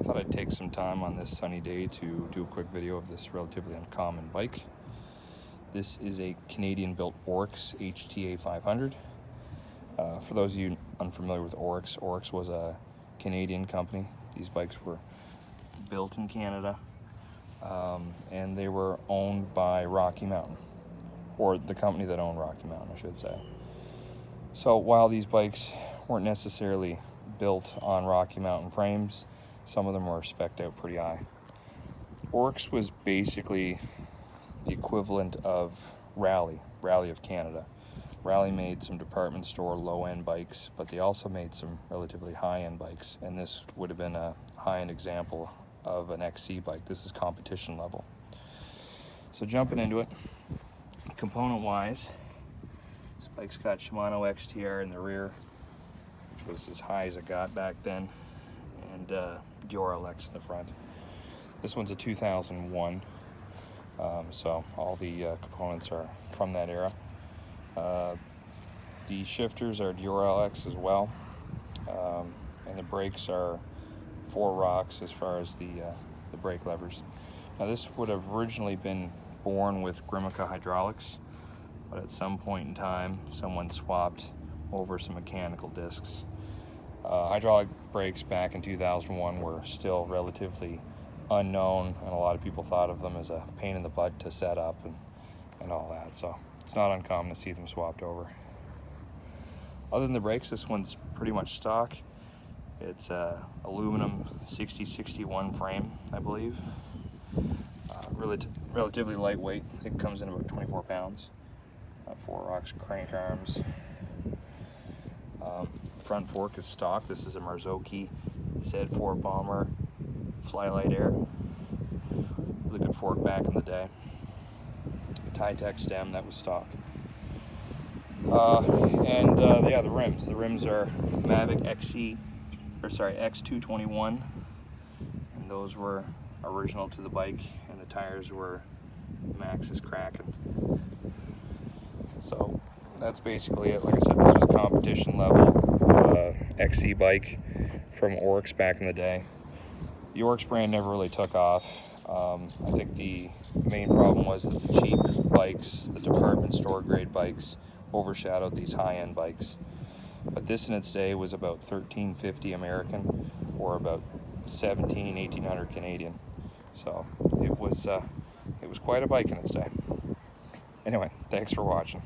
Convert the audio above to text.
thought I'd take some time on this sunny day to do a quick video of this relatively uncommon bike. This is a Canadian built Oryx HTA 500. For those of you unfamiliar with Oryx, Oryx was a Canadian company. These bikes were built in Canada, and they were owned by Rocky Mountain, or the company that owned Rocky Mountain, I should say. So while these bikes weren't necessarily built on Rocky Mountain frames, some of them were spec'd out pretty high. Oryx was basically the equivalent of Rally of Canada. Rally made some department store low-end bikes, but they also made some relatively high-end bikes, and this would have been a high-end example of an XC bike. This is competition level. So jumping into it, component-wise, this bike's got Shimano XTR in the rear, which was as high as it got back then, and Oryx in the front. This one's a 2001, so all the components are from that era. The shifters are Oryx as well, and the brakes are 4 rocks as far as the brake levers. Now this would have originally been born with Grimica hydraulics, but at some point in time someone swapped over some mechanical discs. Hydraulic brakes back in 2001 were still relatively unknown, and a lot of people thought of them as a pain in the butt to set up and all that, so it's not uncommon to see them swapped over. Other than the brakes, this one's pretty much stock. It's a aluminum 6061 frame, I believe. Relatively lightweight. I think it comes in about 24 pounds. 4 rocks crank arms. Front fork is stock. This is a Marzocchi Z4 Bomber Flylight Air. Really good fork back in the day. The Titech stem, that was stock. Yeah, the rims. The rims are Mavic X221, and those were original to the bike, and the tires were Maxxis Kraken. So that's basically it. Like I said, this was a competition level XC bike from Oryx back in the day. The Oryx brand never really took off. I think the main problem was that the cheap bikes, the department store grade bikes, overshadowed these high-end bikes. But this in its day was about $1,350 American, or about $1,800 Canadian. So it was quite a bike in its day. Anyway, thanks for watching.